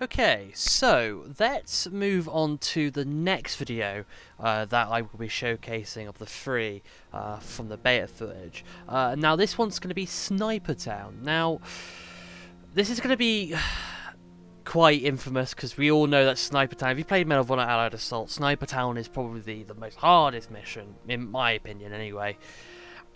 Okay, so let's move on to the next video that I will be showcasing of the three from the beta footage. Now this one's going to be Sniper Town. Now, this is going to be quite infamous because we all know that Sniper Town, if you played Medal of Honor Allied Assault, Sniper Town is probably the most hardest mission, in my opinion anyway.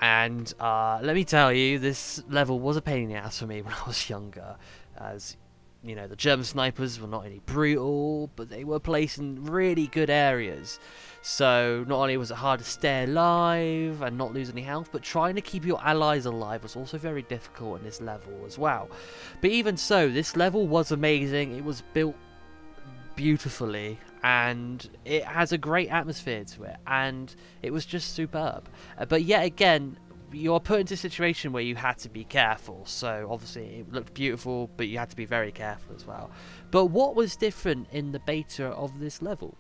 And let me tell you, this level was a pain in the ass for me when I was younger, as you know, the German snipers were not only brutal, but they were placed in really good areas. So not only was it hard to stay alive and not lose any health, but trying to keep your allies alive was also very difficult in this level as well. But even so, this level was amazing. It was built beautifully and it has a great atmosphere to it, and it was just superb. But yet again, you're put into a situation where you had to be careful. So obviously it looked beautiful, but you had to be very careful as well. But what was different in the beta of this level?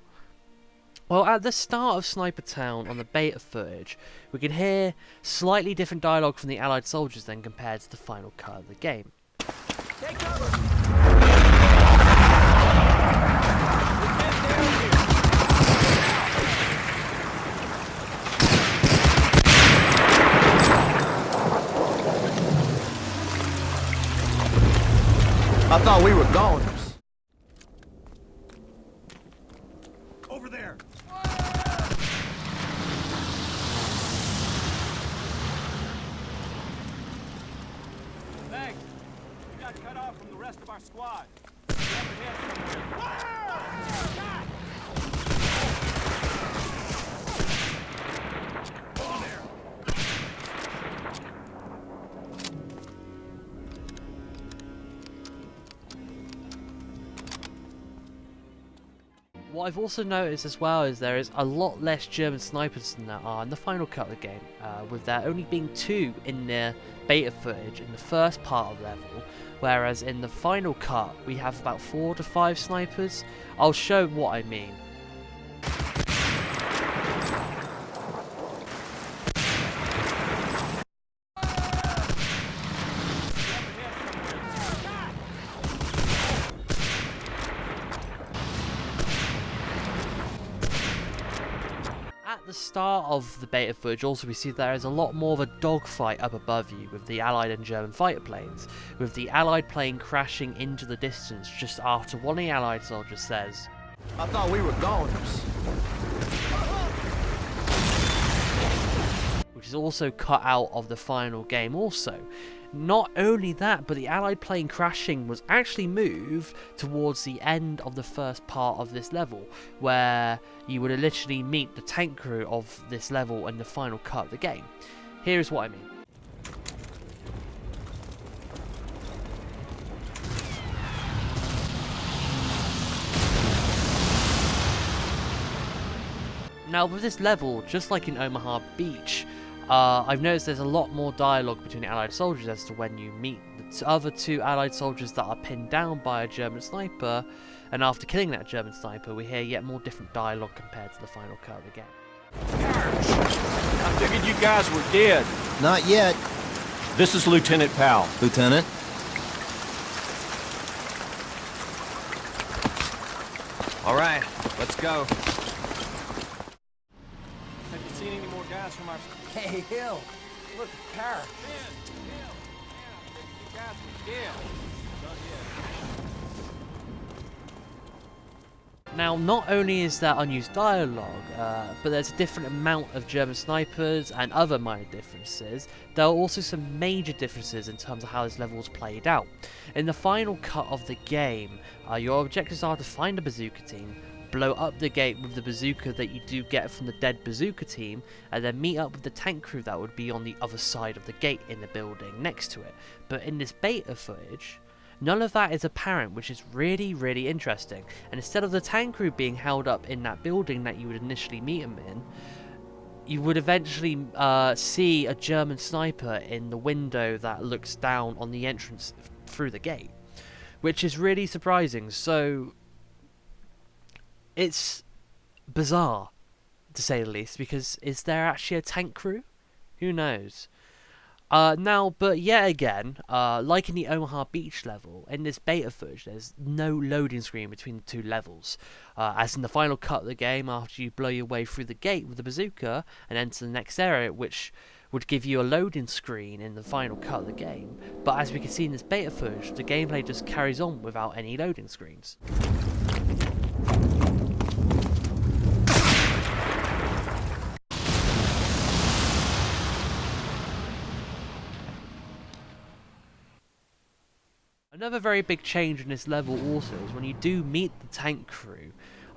Well, at the start of Sniper Town on the beta footage, we can hear slightly different dialogue from the Allied soldiers than compared to the final cut of the game. Take cover! I thought we were goners. Over there! Thanks. We got cut off from the rest of our squad. We're up ahead somewhere. What I've also noticed as well is there is a lot less German snipers than there are in the final cut of the game, with there only being 2 in the beta footage in the first part of the level, whereas in the final cut we have about 4 to 5 snipers. I'll show what I mean. At the start of the beta footage also we see there is a lot more of a dogfight up above you with the Allied and German fighter planes, with the Allied plane crashing into the distance just after one of the Allied soldiers says, I thought we were goners. which is also cut out of the final game also. Not only that, but the Allied plane crashing was actually moved towards the end of the first part of this level, where you would literally meet the tank crew of this level in the final cut of the game. Here's what I mean. Now with this level, just like in Omaha Beach, I've noticed there's a lot more dialogue between the Allied soldiers as to when you meet the other 2 Allied soldiers that are pinned down by a German sniper, and after killing that German sniper we hear yet more different dialogue compared to the final cut of the game. I figured you guys were dead. Not yet, This is Lieutenant Powell. Lieutenant. All right, let's go. Have you seen any more guys from our... Hey, Hill. Look at Parrot. You guys were dead. Now, not only is there unused dialogue, but there's a different amount of German snipers and other minor differences. There are also some major differences in terms of how this level is played out. In the final cut of the game, your objectives are to find a bazooka team, blow up the gate with the bazooka that you do get from the dead bazooka team, and then meet up with the tank crew that would be on the other side of the gate in the building next to it. But in this beta footage, none of that is apparent, which is really interesting. And instead of the tank crew being held up in that building that you would initially meet them in, you would eventually see a German sniper in the window that looks down on the entrance through the gate, which is really surprising. So it's bizarre, to say the least, because is there actually a tank crew? Who knows? But yet again, like in the Omaha Beach level, in this beta footage, there's no loading screen between the two levels. As in the final cut of the game, after you blow your way through the gate with the bazooka and enter the next area, which would give you a loading screen in the final cut of the game. But as we can see in this beta footage, the gameplay just carries on without any loading screens. Another very big change in this level also is when you do meet the tank crew.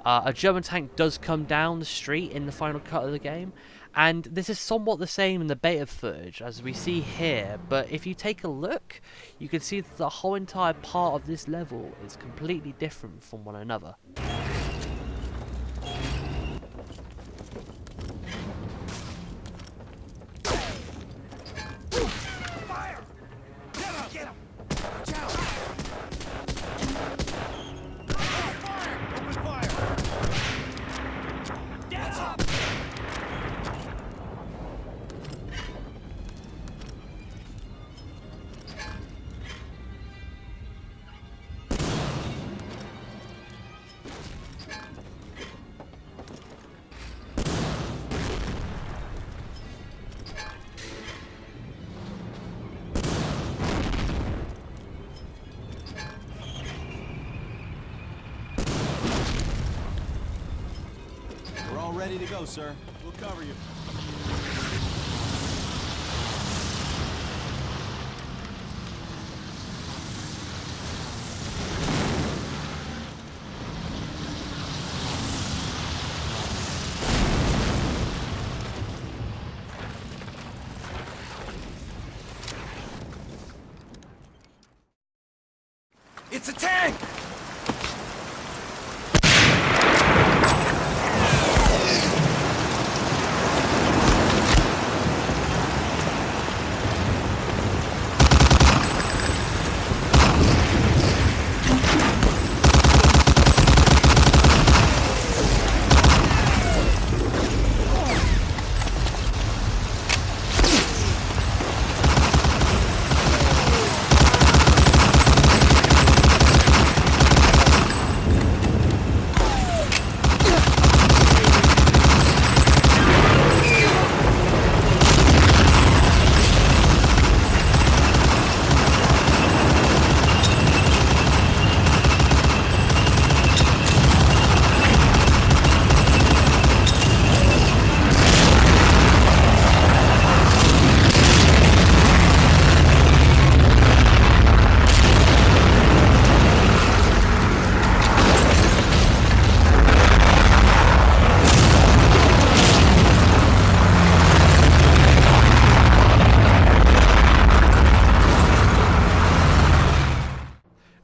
A German tank does come down the street in the final cut of the game, and this is somewhat the same in the beta footage as we see here, but if you take a look, you can see that the whole entire part of this level is completely different from one another. We're all ready to go, sir. We'll cover you. It's a tank!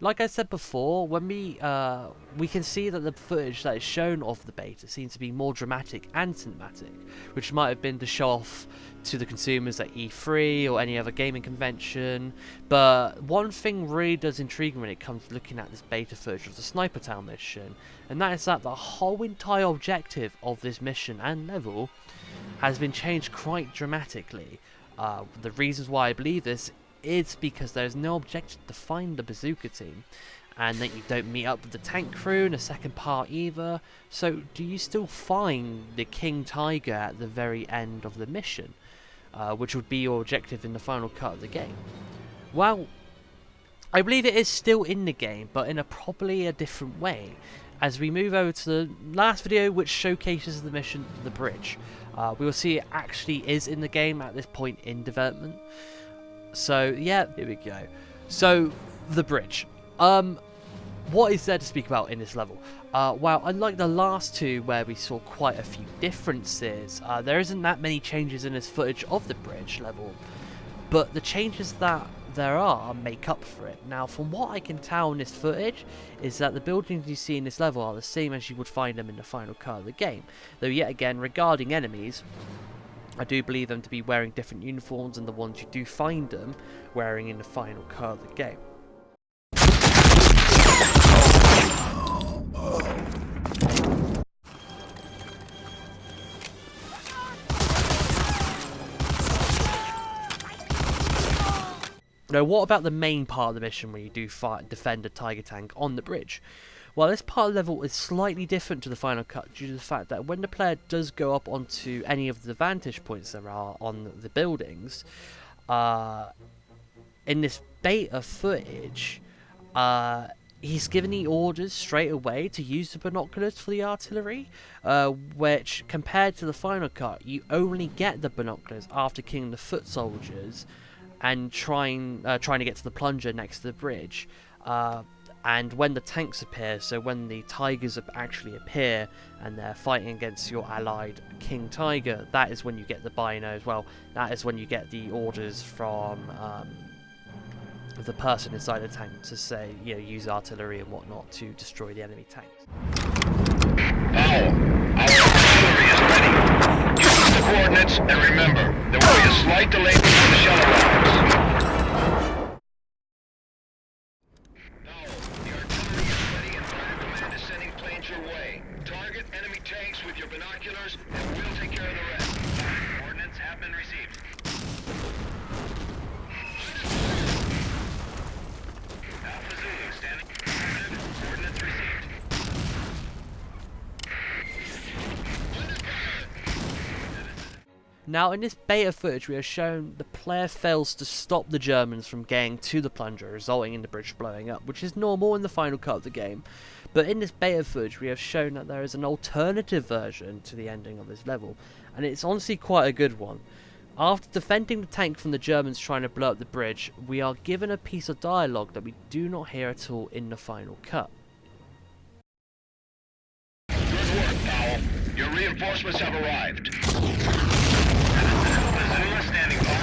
Like I said before, when we can see that the footage that is shown of the beta seems to be more dramatic and cinematic, which might have been to show off to the consumers at E3 or any other gaming convention. But one thing really does intrigue me when it comes to looking at this beta footage of the Sniper Town mission, and that is that the whole entire objective of this mission and level has been changed quite dramatically. The reasons why I believe this is because there's no objective to find the bazooka team, and that you don't meet up with the tank crew in the second part either. So do you still find the King Tiger at the very end of the mission, which would be your objective in the final cut of the game? Well, I believe it is still in the game, but in probably a different way. As we move over to the last video, which showcases the mission, the bridge, we will see it actually is in the game at this point in development. So yeah, here we go. So the bridge. What is there to speak about in this level? Well, unlike the last two where we saw quite a few differences, there isn't that many changes in this footage of the bridge level, but the changes that there are make up for it. Now, from what I can tell in this footage, is that the buildings you see in this level are the same as you would find them in the final cut of the game. Though yet again, regarding enemies, I do believe them to be wearing different uniforms than the ones you do find them wearing in the final cut of the game. Now, what about the main part of the mission where you do defend a Tiger tank on the bridge? Well, this part of the level is slightly different to the final cut due to the fact that when the player does go up onto any of the vantage points there are on the buildings, in this beta footage, he's given the orders straight away to use the binoculars for the artillery, which compared to the final cut, you only get the binoculars after killing the foot soldiers and trying to get to the plunger next to the bridge. And when the tanks appear, so when the Tigers actually appear and they're fighting against your allied King Tiger, that is when you get the binos. Well, that is when you get the orders from the person inside the tank to say, you know, use artillery and whatnot to destroy the enemy tanks. Powell, our artillery is ready. Use the coordinates and remember, there will be a slight delay before the shell arrives. Binoculars, and we'll take care of the rest. Coordinates have been received. Alpha Zulu standing. Coordinates received. Now, in this beta footage, we are shown the player fails to stop the Germans from getting to the plunger, resulting in the bridge blowing up, which is normal in the final cut of the game. But in this beta footage, we have shown that there is an alternative version to the ending of this level, and it's honestly quite a good one. After defending the tank from the Germans trying to blow up the bridge, we are given a piece of dialogue that we do not hear at all in the final cut. Good work, Powell. Your reinforcements have arrived. Zulu standing by.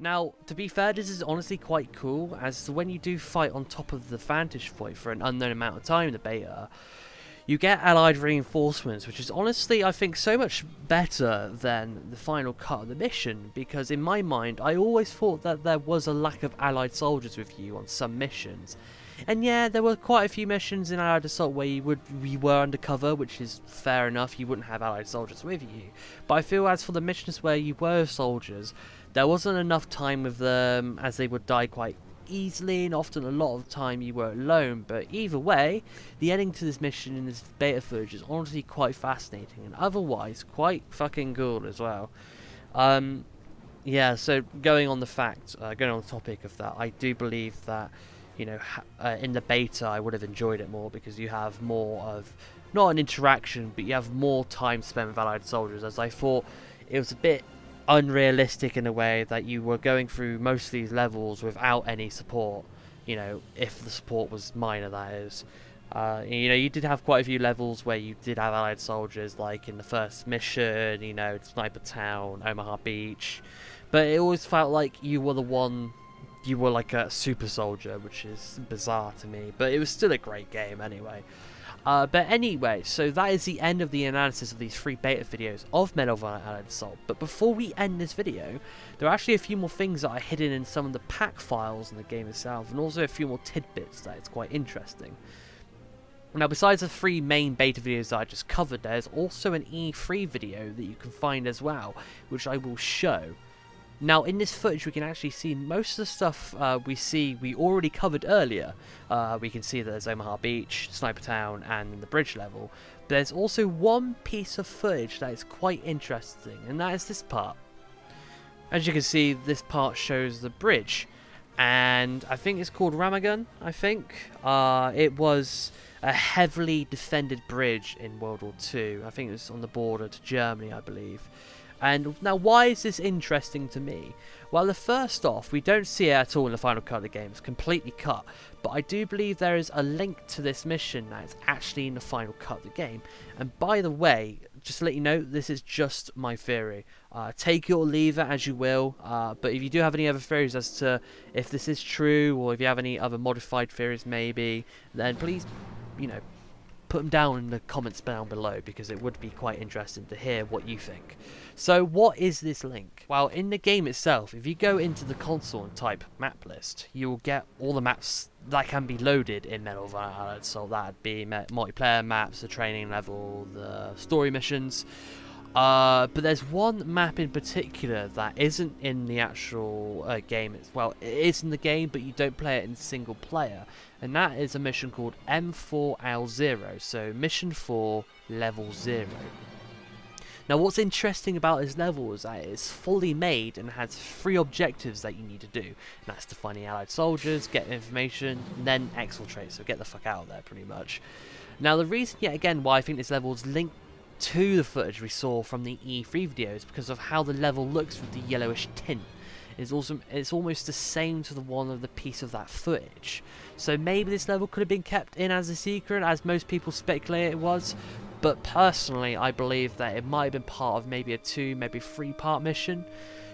Now, to be fair, this is honestly quite cool, as when you do fight on top of the vantage point for an unknown amount of time in the beta, you get allied reinforcements, which is honestly, I think, so much better than the final cut of the mission, because in my mind, I always thought that there was a lack of allied soldiers with you on some missions. And yeah, there were quite a few missions in Allied Assault where you were undercover, which is fair enough, you wouldn't have allied soldiers with you. But I feel as for the missions where you were soldiers, there wasn't enough time with them, as they would die quite easily, and often a lot of time you were alone. But either way, the ending to this mission in this beta footage is honestly quite fascinating, and otherwise quite fucking cool as well. Yeah, so going on the topic of that, I do believe that, you know, in the beta I would have enjoyed it more, because you have more of, not an interaction, but you have more time spent with allied soldiers, as I thought it was a bit unrealistic in a way that you were going through most of these levels without any support, you know, if the support was minor, that is. You know, you did have quite a few levels where you did have allied soldiers, like in the first mission, you know, Sniper Town, Omaha Beach, but it always felt like you were the one, you were like a super soldier, which is bizarre to me, but it was still a great game anyway. But anyway, so that is the end of the analysis of these 3 beta videos of Medal of Honor Allied Assault. But before we end this video, there are actually a few more things that are hidden in some of the pack files in the game itself, and also a few more tidbits that it's quite interesting. Now, besides the 3 main beta videos that I just covered, there's also an E3 video that you can find as well, which I will show. Now, in this footage, we can actually see most of the stuff we already covered earlier. We can see that there's Omaha Beach, Sniper Town, and the bridge level. But there's also one piece of footage that is quite interesting, and that is this part. As you can see, this part shows the bridge, and I think it's called Ramagun, I think. It was a heavily defended bridge in World War II. I think it was on the border to Germany, I believe. And now, why is this interesting to me? Well, first off, we don't see it at all in the final cut of the game. It's completely cut. But I do believe there is a link to this mission that is actually in the final cut of the game. And by the way, just to let you know, this is just my theory. Take it or leave it as you will. But if you do have any other theories as to if this is true, or if you have any other modified theories maybe, then please, you know, put them down in the comments down below, because it would be quite interesting to hear what you think. So what is this link? Well, in the game itself, if you go into the console and type map list, you will get all the maps that can be loaded in Medal of Honor Allied Assault. That'd be multiplayer maps, the training level, the story missions. But there's one map in particular that isn't in the actual game. Well, it is in the game, but you don't play it in single player. And that is a mission called M4L0, so Mission 4 Level 0. Now, what's interesting about this level is that it's fully made and has 3 objectives that you need to do. And that's to find the Allied soldiers, get information, and then exfiltrate, so get the fuck out of there, pretty much. Now, the reason, yet again, why I think this level is linked to the footage we saw from the E3 videos, because of how the level looks with the yellowish tint. It's almost the same to the one of the piece of that footage. So maybe this level could have been kept in as a secret, as most people speculate it was. But personally, I believe that it might have been part of maybe a 2, maybe 3-part mission.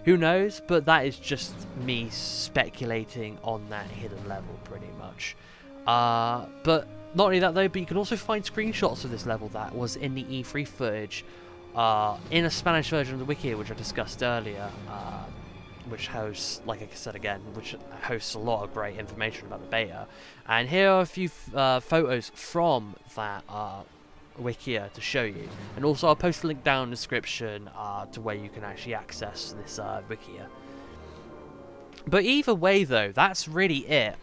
Who knows? But that is just me speculating on that hidden level, pretty much. But not only that though, but you can also find screenshots of this level that was in the E3 footage, in a Spanish version of the wiki, which I discussed earlier, which hosts, like I said again, which hosts a lot of great information about the beta. And here are a few photos from that Wikia to show you. And also I'll post a link down in the description to where you can actually access this Wikia. But either way though, that's really it.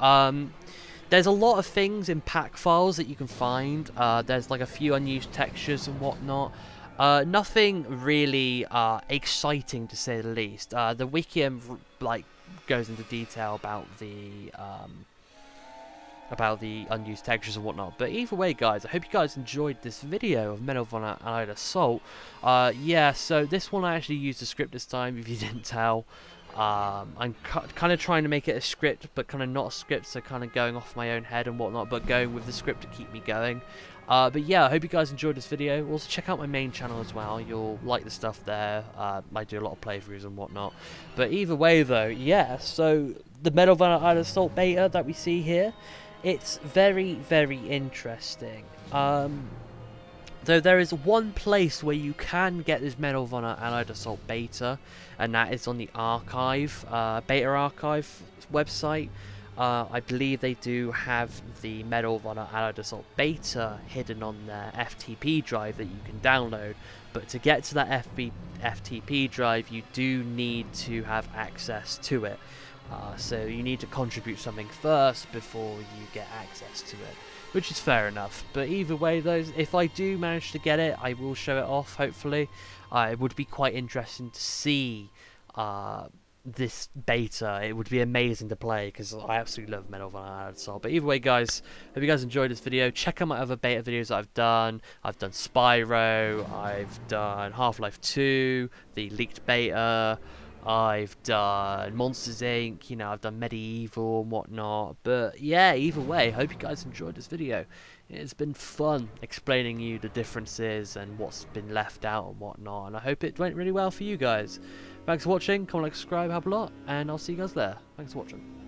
There's a lot of things in pack files that you can find. There's like a few unused textures and whatnot. Nothing really exciting to say the least. The Wikia like goes into detail about the unused textures and whatnot. But either way, guys, I hope you guys enjoyed this video of Medal of Honor Allied Assault. Yeah, so this one I actually used a script this time, if you didn't tell. I'm kind of trying to make it a script, but kind of not a script, so kind of going off my own head and whatnot, but going with the script to keep me going. But yeah, I hope you guys enjoyed this video. Also, check out my main channel as well. You'll like the stuff there. I do a lot of playthroughs and whatnot. But either way, though, yeah, so the Medal of Honor Allied Assault beta that we see here, it's very, very interesting. Though there is one place where you can get this Medal of Honor Allied Assault beta, and that is on the archive, Beta Archive website. I believe they do have the Medal of Honor Allied Assault beta hidden on their FTP drive that you can download. But to get to that FTP drive, you do need to have access to it. So you need to contribute something first before you get access to it, which is fair enough. But either way, though, if I do manage to get it, I will show it off, hopefully. It would be quite interesting to see this beta. It would be amazing to play, because I absolutely love Medal of Honor Allied Assault. But either way, guys, hope you guys enjoyed this video. Check out my other beta videos that I've done. I've done Spyro, I've done Half-Life 2, the leaked beta, I've done Monsters Inc., you know, I've done Medieval and whatnot. But yeah, either way, hope you guys enjoyed this video. It's been fun explaining you the differences and what's been left out and whatnot, and I hope it went really well for you guys. Thanks for watching, comment, like, subscribe, help a lot, and I'll see you guys there. Thanks for watching.